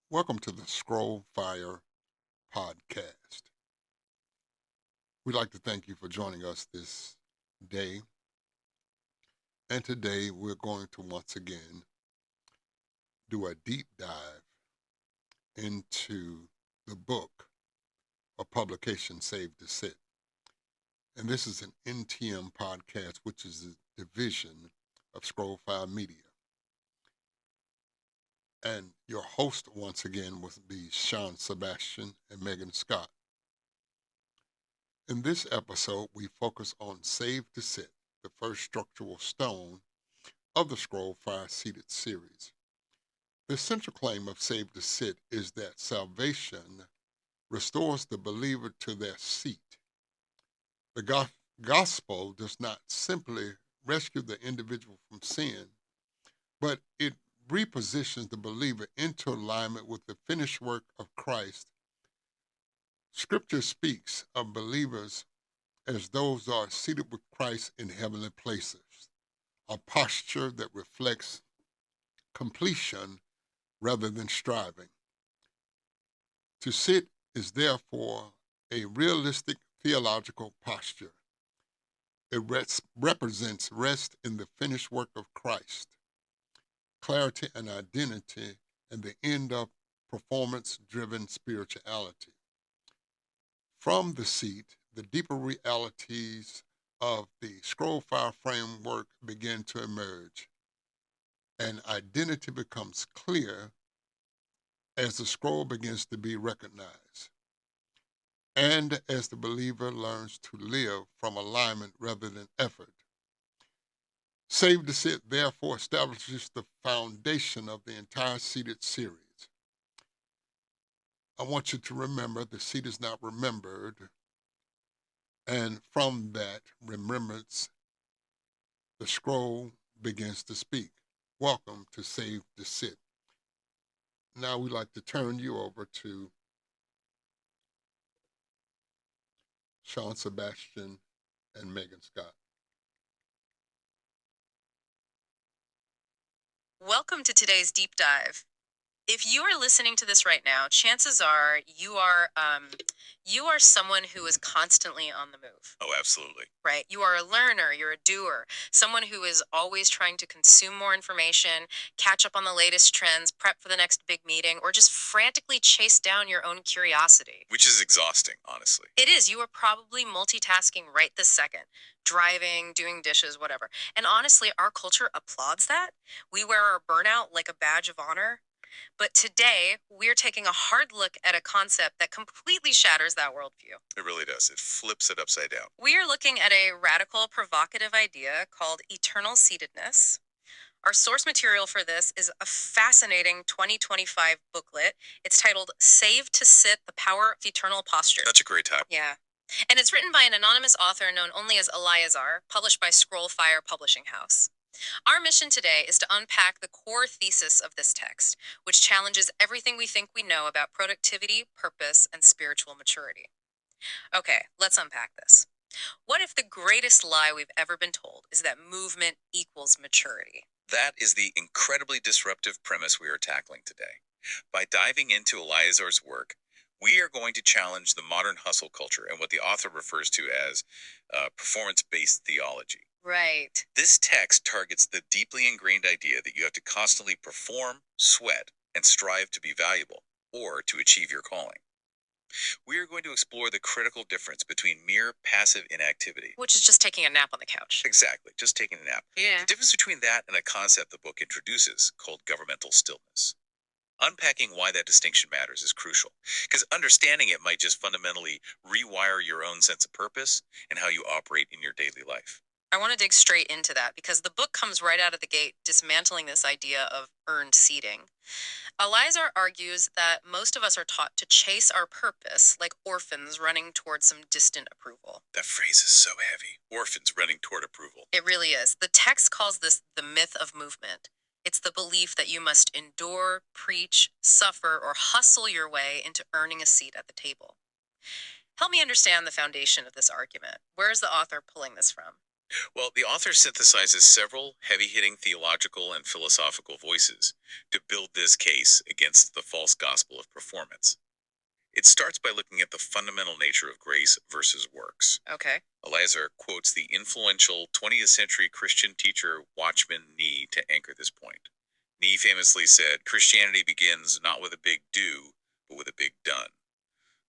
Welcome to the Scrollfire podcast. We'd like to thank you for joining us this day. And today we're going to once again do a deep dive into the book or publication Save to Sit. And this is an NTM podcast, which is a division of Scrollfire Media. And your host once again will be Sebastian and Meagan Scott. In this episode, we focus on Save to Sit, the first structural stone of the Scrollfire Seated series. The central claim of Save to Sit is that salvation restores the believer to their seat. The gospel does not simply rescue the individual from sin, but it repositions the believer into alignment with the finished work of Christ. Scripture speaks of believers as those who are seated with Christ in heavenly places, a posture that reflects completion rather than striving. To sit is therefore a realistic theological posture. It represents rest in the finished work of Christ, clarity and identity, and the end of performance-driven spirituality. From the seat, the deeper realities of the Scrollfire framework begin to emerge, and identity becomes clear as the scroll begins to be recognized, and as the believer learns to live from alignment rather than effort. Save to Sit therefore establishes the foundation of the entire seated series. I want you to remember the seat is not remembered, and from that remembrance, the scroll begins to speak. Welcome to Save to Sit. Now we'd like to turn you over to Sebastian and Meagan Scott. Welcome to today's deep dive. If you are listening to this right now, chances are you are someone who is constantly on the move. Oh, absolutely. Right? You are a learner, you're a doer, someone who is always trying to consume more information, catch up on the latest trends, prep for the next big meeting, or just frantically chase down your own curiosity. Which is exhausting, honestly. It is. You are probably multitasking right this second, driving, doing dishes, whatever. And honestly, our culture applauds that. We wear our burnout like a badge of honor. But today, we're taking a hard look at a concept that completely shatters that worldview. It really does. It flips it upside down. We are looking at a radical, provocative idea called eternal seatedness. Our source material for this is a fascinating 2025 booklet. It's titled Save to Sit, The Power of Eternal Posture. That's a great title. Yeah. And it's written by an anonymous author known only as Eliazar, published by Scrollfire Publishing House. Our mission today is to unpack the core thesis of this text, which challenges everything we think we know about productivity, purpose, and spiritual maturity. Okay, let's unpack this. What if the greatest lie we've ever been told is that movement equals maturity? That is the incredibly disruptive premise we are tackling today. By diving into Eliazar's work, we are going to challenge the modern hustle culture and what the author refers to as performance-based theology. Right. This text targets the deeply ingrained idea that you have to constantly perform, sweat, and strive to be valuable, or to achieve your calling. We are going to explore the critical difference between mere passive inactivity. Which is just taking a nap on the couch. Exactly, just taking a nap. Yeah. The difference between that and a concept the book introduces called governmental stillness. Unpacking why that distinction matters is crucial, because understanding it might just fundamentally rewire your own sense of purpose and how you operate in your daily life. I want to dig straight into that because the book comes right out of the gate dismantling this idea of earned seating. Eliazar argues that most of us are taught to chase our purpose like orphans running towards some distant approval. That phrase is so heavy. Orphans running toward approval. It really is. The text calls this the myth of movement. It's the belief that you must endure, preach, suffer, or hustle your way into earning a seat at the table. Help me understand the foundation of this argument. Where is the author pulling this from? Well, the author synthesizes several heavy-hitting theological and philosophical voices to build this case against the false gospel of performance. It starts by looking at the fundamental nature of grace versus works. Okay. Eliazar quotes the influential 20th century Christian teacher Watchman Nee to anchor this point. Nee famously said, Christianity begins not with a big do, but with a big done.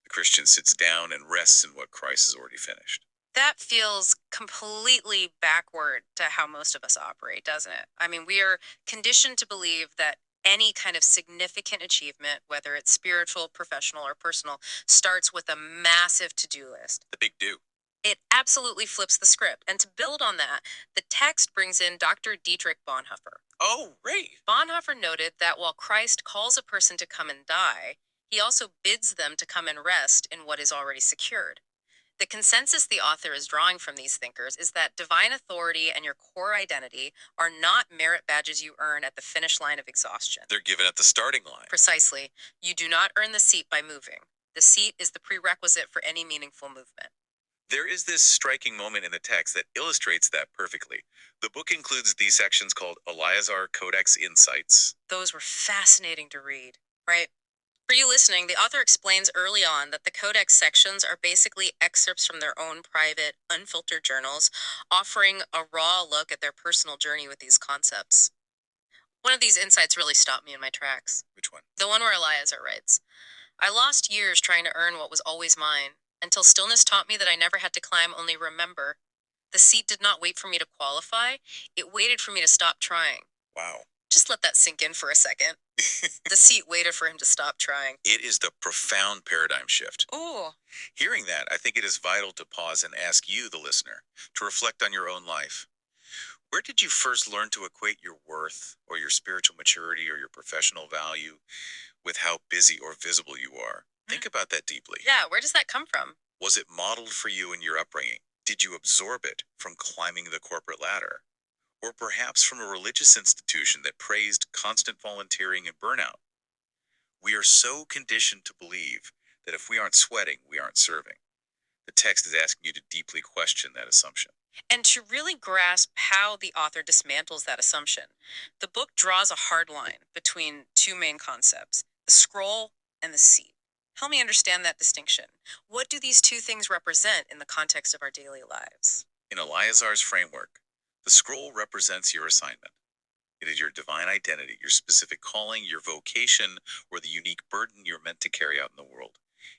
The Christian sits down and rests in what Christ has already finished. That feels completely backward to how most of us operate, doesn't it? I mean, we are conditioned to believe that any kind of significant achievement, whether it's spiritual, professional, or personal, starts with a massive to-do list. The big do. It absolutely flips the script. And to build on that, the text brings in Dr. Dietrich Bonhoeffer. Oh, right. Bonhoeffer noted that while Christ calls a person to come and die, he also bids them to come and rest in what is already secured. The consensus the author is drawing from these thinkers is that divine authority and your core identity are not merit badges you earn at the finish line of exhaustion. They're given at the starting line. Precisely. You do not earn the seat by moving. The seat is the prerequisite for any meaningful movement. There is this striking moment in the text that illustrates that perfectly. The book includes these sections called Eliazar Codex Insights. Those were fascinating to read, right? For you listening, the author explains early on that the Codex sections are basically excerpts from their own private, unfiltered journals, offering a raw look at their personal journey with these concepts. One of these insights really stopped me in my tracks. Which one? The one where Eliazar writes, I lost years trying to earn what was always mine, until stillness taught me that I never had to climb, only remember. The seat did not wait for me to qualify, it waited for me to stop trying. Wow. Just let that sink in for a second. The seat waited for him to stop trying. It is the profound paradigm shift. Ooh. Hearing that, I think it is vital to pause and ask you, the listener, to reflect on your own life. Where did you first learn to equate your worth or your spiritual maturity or your professional value with how busy or visible you are? Think about that deeply. Yeah, where does that come from? Was it modeled for you in your upbringing? Did you absorb it from climbing the corporate ladder? Or perhaps from a religious institution that praised constant volunteering and burnout? We are so conditioned to believe that if we aren't sweating, we aren't serving. The text is asking you to deeply question that assumption. And to really grasp how the author dismantles that assumption, the book draws a hard line between two main concepts, the scroll and the seat. Help me understand that distinction. What do these two things represent in the context of our daily lives? In Eliazar's framework, the scroll represents your assignment. It is your divine identity, your specific calling, your vocation, or the unique burden you're meant to carry out in the world.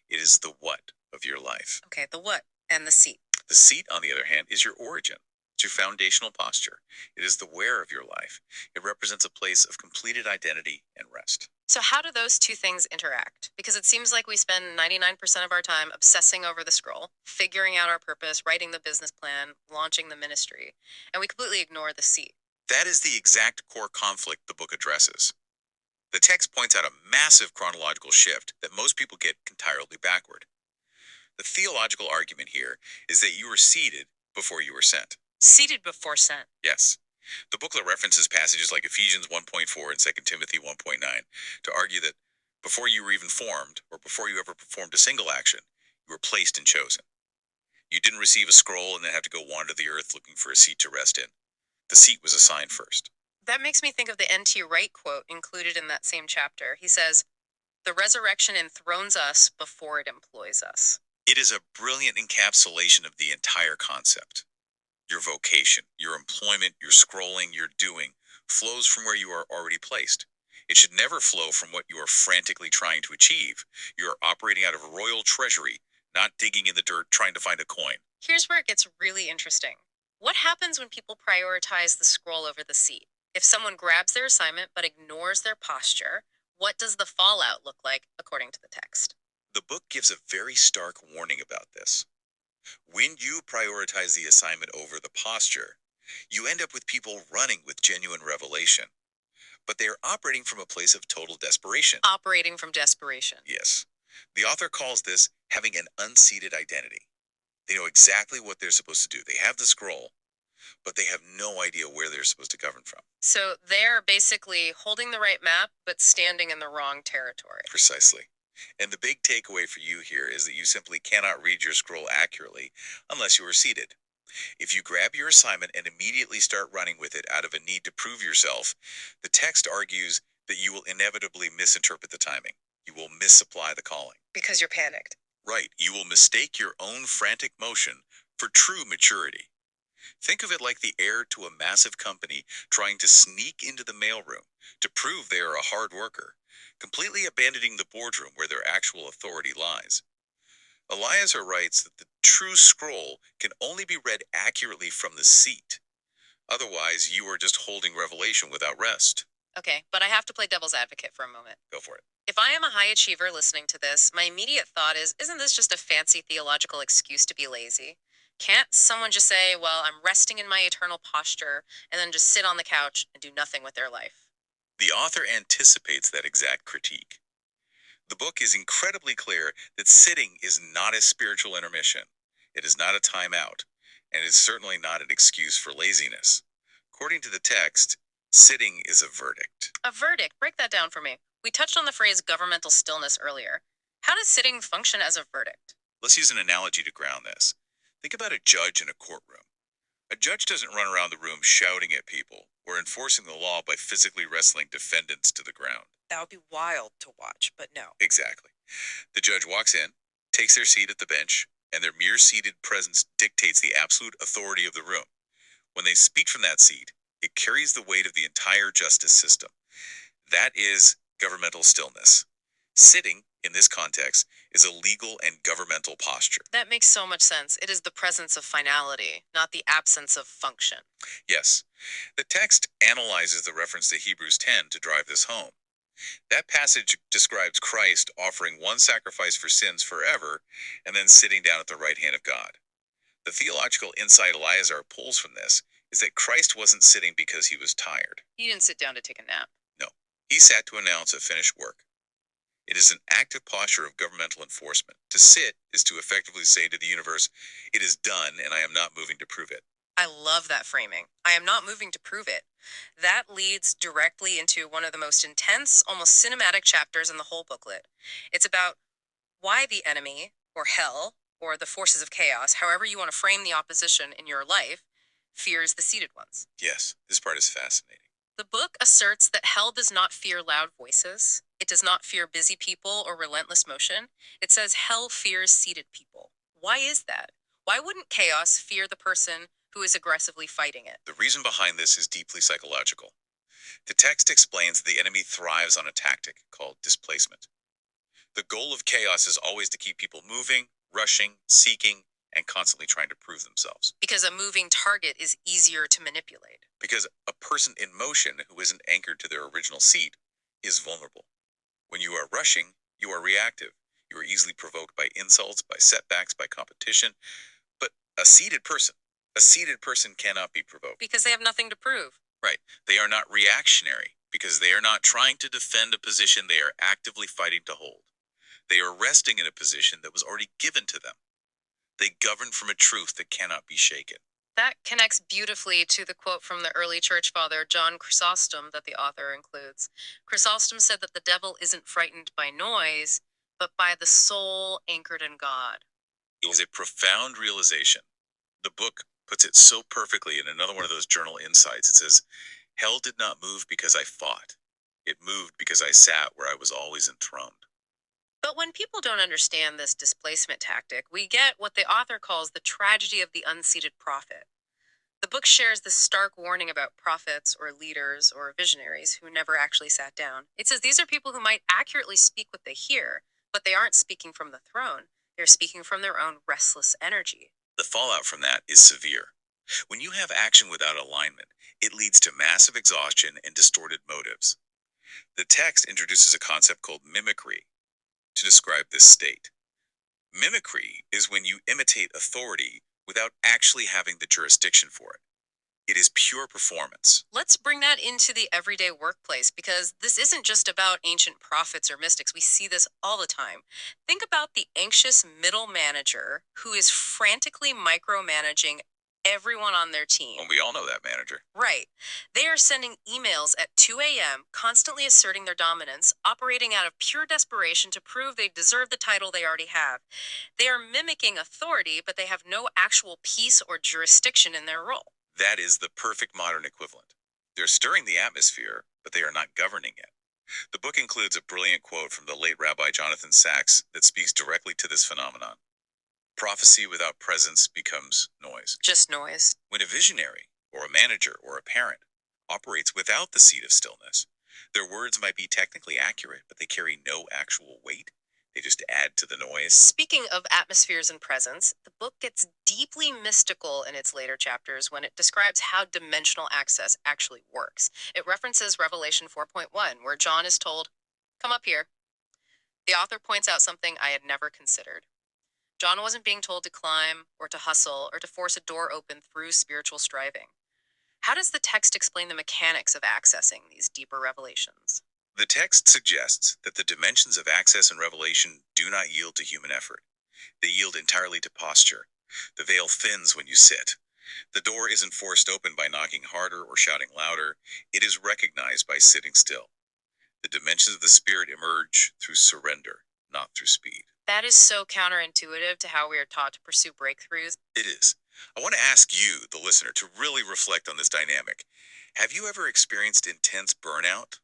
It is the what of your life. Okay, the what and the seat. The seat, on the other hand, is your origin. It's your foundational posture. It is the where of your life. It represents a place of completed identity and rest. So how do those two things interact? Because it seems like we spend 99% of our time obsessing over the scroll, figuring out our purpose, writing the business plan, launching the ministry, and we completely ignore the seat. That is the exact core conflict the book addresses. The text points out a massive chronological shift that most people get entirely backward. The theological argument here is that you were seated before you were sent. Seated before sent. Yes. The booklet references passages like Ephesians 1.4 and 2 Timothy 1.9 to argue that before you were even formed, or before you ever performed a single action, you were placed and chosen. You didn't receive a scroll and then have to go wander the earth looking for a seat to rest in. The seat was assigned first. That makes me think of the N.T. Wright quote included in that same chapter. He says, "The resurrection enthrones us before it employs us." It is a brilliant encapsulation of the entire concept. Your vocation, your employment, your scrolling, your doing flows from where you are already placed. It should never flow from what you are frantically trying to achieve. You are operating out of a royal treasury, not digging in the dirt trying to find a coin. Here's where it gets really interesting. What happens when people prioritize the scroll over the seat? If someone grabs their assignment but ignores their posture, what does the fallout look like according to the text? The book gives a very stark warning about this. When you prioritize the assignment over the posture, you end up with people running with genuine revelation. But they are operating from a place of total desperation. Operating from desperation. Yes. The author calls this having an unseated identity. They know exactly what they're supposed to do. They have the scroll, but they have no idea where they're supposed to govern from. So they're basically holding the right map, but standing in the wrong territory. Precisely. And the big takeaway for you here is that you simply cannot read your scroll accurately unless you are seated. If you grab your assignment and immediately start running with it out of a need to prove yourself, the text argues that you will inevitably misinterpret the timing. You will misapply the calling. Because you're panicked. Right, you will mistake your own frantic motion for true maturity. Think of it like the heir to a massive company trying to sneak into the mailroom to prove they are a hard worker, completely abandoning the boardroom where their actual authority lies. Eliazar writes that the true scroll can only be read accurately from the seat. Otherwise, you are just holding revelation without rest. Okay, but I have to play devil's advocate for a moment. Go for it. If I am a high achiever listening to this, my immediate thought is, isn't this just a fancy theological excuse to be lazy? Can't someone just say, well, I'm resting in my eternal posture, and then just sit on the couch and do nothing with their life? The author anticipates that exact critique. The book is incredibly clear that sitting is not a spiritual intermission. It is not a timeout, and it is certainly not an excuse for laziness. According to the text, sitting is a verdict. A verdict? Break that down for me. We touched on the phrase governmental stillness earlier. How does sitting function as a verdict? Let's use an analogy to ground this. Think about a judge in a courtroom. A judge doesn't run around the room shouting at people or enforcing the law by physically wrestling defendants to the ground. That would be wild to watch, but no. Exactly. The judge walks in, takes their seat at the bench, and their mere seated presence dictates the absolute authority of the room. When they speak from that seat, it carries the weight of the entire justice system. That is governmental stillness. Sitting, in this context, is a legal and governmental posture. That makes so much sense. It is the presence of finality, not the absence of function. Yes. The text analyzes the reference to Hebrews 10 to drive this home. That passage describes Christ offering one sacrifice for sins forever and then sitting down at the right hand of God. The theological insight Eliazar pulls from this is that Christ wasn't sitting because he was tired. He didn't sit down to take a nap. No, he sat to announce a finished work. It is an active posture of governmental enforcement. To sit is to effectively say to the universe, it is done and I am not moving to prove it. I love that framing. I am not moving to prove it. That leads directly into one of the most intense, almost cinematic chapters in the whole booklet. It's about why the enemy, or hell, or the forces of chaos, however you want to frame the opposition in your life, fears the seated ones. Yes, this part is fascinating. The book asserts that hell does not fear loud voices. It does not fear busy people or relentless motion. It says hell fears seated people. Why is that? Why wouldn't chaos fear the person who is aggressively fighting it? The reason behind this is deeply psychological. The text explains that the enemy thrives on a tactic called displacement. The goal of chaos is always to keep people moving, rushing, seeking, and constantly trying to prove themselves. Because a moving target is easier to manipulate. Because a person in motion who isn't anchored to their original seat is vulnerable. When you are rushing, you are reactive. You are easily provoked by insults, by setbacks, by competition. But a seated person cannot be provoked. Because they have nothing to prove. Right. They are not reactionary because they are not trying to defend a position they are actively fighting to hold. They are resting in a position that was already given to them. They govern from a truth that cannot be shaken. That connects beautifully to the quote from the early church father, John Chrysostom, that the author includes. Chrysostom said that the devil isn't frightened by noise, but by the soul anchored in God. It was a profound realization. The book puts it so perfectly in another one of those journal insights. It says, hell did not move because I fought. It moved because I sat where I was always enthroned. But when people don't understand this displacement tactic, we get what the author calls the tragedy of the unseated prophet. The book shares this stark warning about prophets or leaders or visionaries who never actually sat down. It says these are people who might accurately speak what they hear, but they aren't speaking from the throne. They're speaking from their own restless energy. The fallout from that is severe. When you have action without alignment, it leads to massive exhaustion and distorted motives. The text introduces a concept called mimicry to describe this state. Mimicry is when you imitate authority without actually having the jurisdiction for it. It is pure performance. Let's bring that into the everyday workplace because this isn't just about ancient prophets or mystics. We see this all the time. Think about the anxious middle manager who is frantically micromanaging everyone on their team. Well, we all know that, manager. Right. They are sending emails at 2 a.m., constantly asserting their dominance, operating out of pure desperation to prove they deserve the title they already have. They are mimicking authority, but they have no actual peace or jurisdiction in their role. That is the perfect modern equivalent. They're stirring the atmosphere, but they are not governing it. The book includes a brilliant quote from the late Rabbi Jonathan Sacks that speaks directly to this phenomenon. Prophecy without presence becomes noise. Just noise. When a visionary, or a manager, or a parent operates without the seat of stillness, their words might be technically accurate, but they carry no actual weight. They just add to the noise. Speaking of atmospheres and presence, the book gets deeply mystical in its later chapters when it describes how dimensional access actually works. It references Revelation 4.1, where John is told, "Come up here." The author points out something I had never considered. John wasn't being told to climb, or to hustle, or to force a door open through spiritual striving. How does the text explain the mechanics of accessing these deeper revelations? The text suggests that the dimensions of access and revelation do not yield to human effort. They yield entirely to posture. The veil thins when you sit. The door isn't forced open by knocking harder or shouting louder. It is recognized by sitting still. The dimensions of the spirit emerge through surrender, not through speed. That is so counterintuitive to how we are taught to pursue breakthroughs. It is. I want to ask you, the listener, to really reflect on this dynamic. Have you ever experienced intense burnout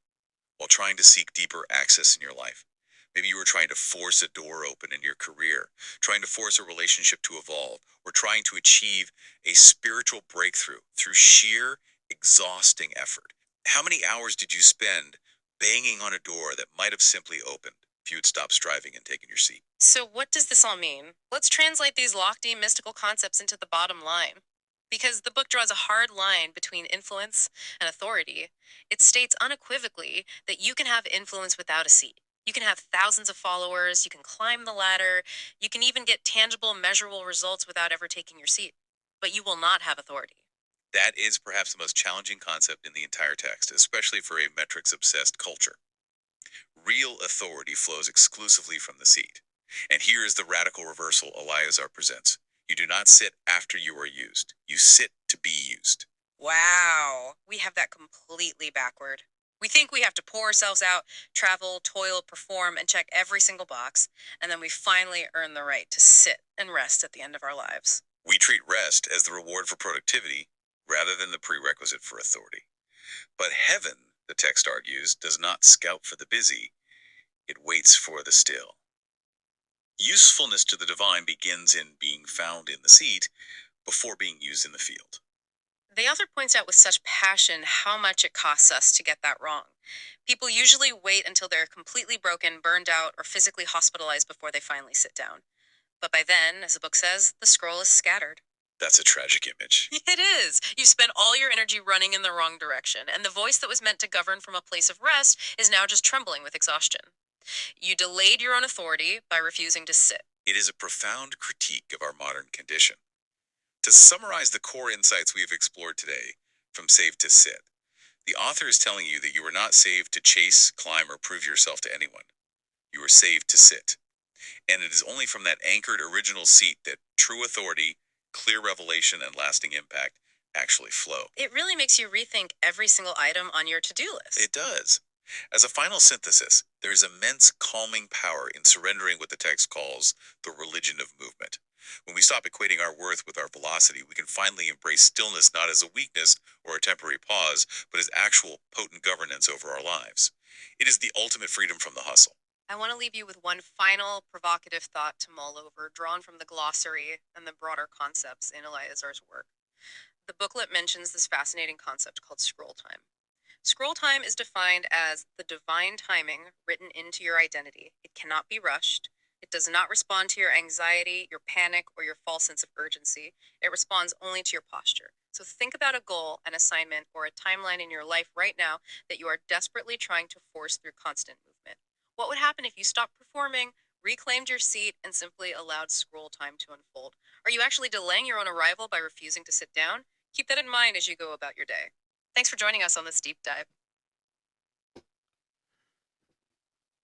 while trying to seek deeper access in your life? Maybe you were trying to force a door open in your career, trying to force a relationship to evolve, or trying to achieve a spiritual breakthrough through sheer, exhausting effort. How many hours did you spend banging on a door that might have simply opened if you had stopped striving and taken your seat? So, what does this all mean? Let's translate these lofty mystical concepts into the bottom line. Because the book draws a hard line between influence and authority, it states unequivocally that you can have influence without a seat. You can have thousands of followers, you can climb the ladder, you can even get tangible, measurable results without ever taking your seat. But you will not have authority. That is perhaps the most challenging concept in the entire text, especially for a metrics-obsessed culture. Real authority flows exclusively from the seat. And here is the radical reversal Eliazar presents. You do not sit after you are used. You sit to be used. Wow, we have that completely backward. We think we have to pour ourselves out, travel, toil, perform, and check every single box, and then we finally earn the right to sit and rest at the end of our lives. We treat rest as the reward for productivity rather than the prerequisite for authority. But heaven, the text argues, does not scout for the busy. It waits for the still. Usefulness to the divine begins in being found in the seat before being used in the field. The author points out with such passion how much it costs us to get that wrong. People usually wait until they're completely broken, burned out, or physically hospitalized before they finally sit down. But by then, as the book says, the scroll is scattered. That's a tragic image. It is. You spent all your energy running in the wrong direction, and the voice that was meant to govern from a place of rest is now just trembling with exhaustion. You delayed your own authority by refusing to sit. It is a profound critique of our modern condition. To summarize the core insights we have explored today from Saved to Sit, the author is telling you that you were not saved to chase, climb, or prove yourself to anyone. You were saved to sit. And it is only from that anchored original seat that true authority, clear revelation, and lasting impact actually flow. It really makes you rethink every single item on your to-do list. It does. As a final synthesis, there is immense calming power in surrendering what the text calls the religion of movement. When we stop equating our worth with our velocity, we can finally embrace stillness not as a weakness or a temporary pause, but as actual potent governance over our lives. It is the ultimate freedom from the hustle. I want to leave you with one final provocative thought to mull over, drawn from the glossary and the broader concepts in Eliazar's work. The booklet mentions this fascinating concept called scroll time. Scroll time is defined as the divine timing written into your identity. It cannot be rushed. It does not respond to your anxiety, your panic, or your false sense of urgency. It responds only to your posture. So think about a goal, an assignment, or a timeline in your life right now that you are desperately trying to force through constant movement. What would happen if you stopped performing, reclaimed your seat, and simply allowed scroll time to unfold? Are you actually delaying your own arrival by refusing to sit down? Keep that in mind as you go about your day. Thanks for joining us on this deep dive.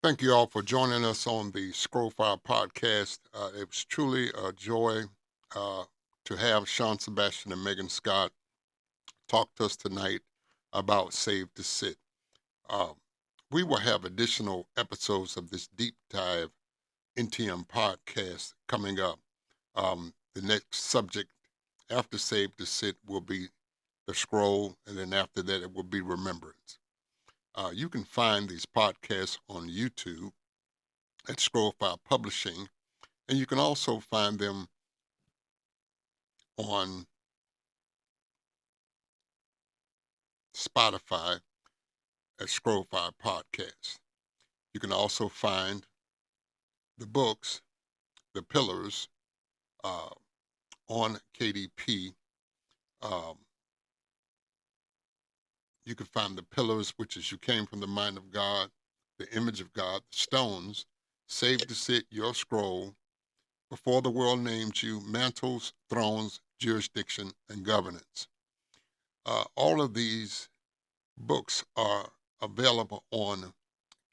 Thank you all for joining us on the Scrollfire podcast. It was truly a joy to have Sean Sebastian and Meagan Scott talk to us tonight about Save to Sit. We will have additional episodes of this deep dive NTM podcast coming up. The next subject after Save to Sit will be the scroll, and then after that it will be remembrance. You can find these podcasts on YouTube at Scrollfire Publishing, and you can also find them on Spotify at Scrollfire Podcast. You can also find the books, The Pillars, on KDP. You can find The Pillars, which is You Came from the Mind of God, The Image of God, The Stones, Save to Sit, Your Scroll, Before the World Named You, Mantles, Thrones, Jurisdiction, and Governance. All of these books are available on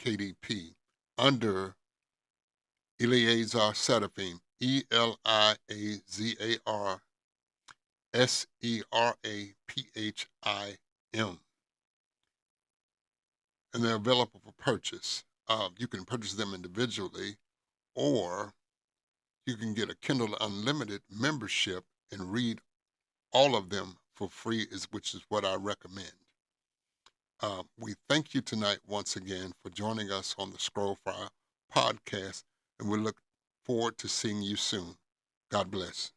KDP under Eliazar Seraphim, Eliazar Seraphim, and they're available for purchase. You can purchase them individually, or you can get a Kindle Unlimited membership and read all of them for free, which is what I recommend. We thank you tonight once again for joining us on the Scrollfire podcast, and we look forward to seeing you soon. God bless.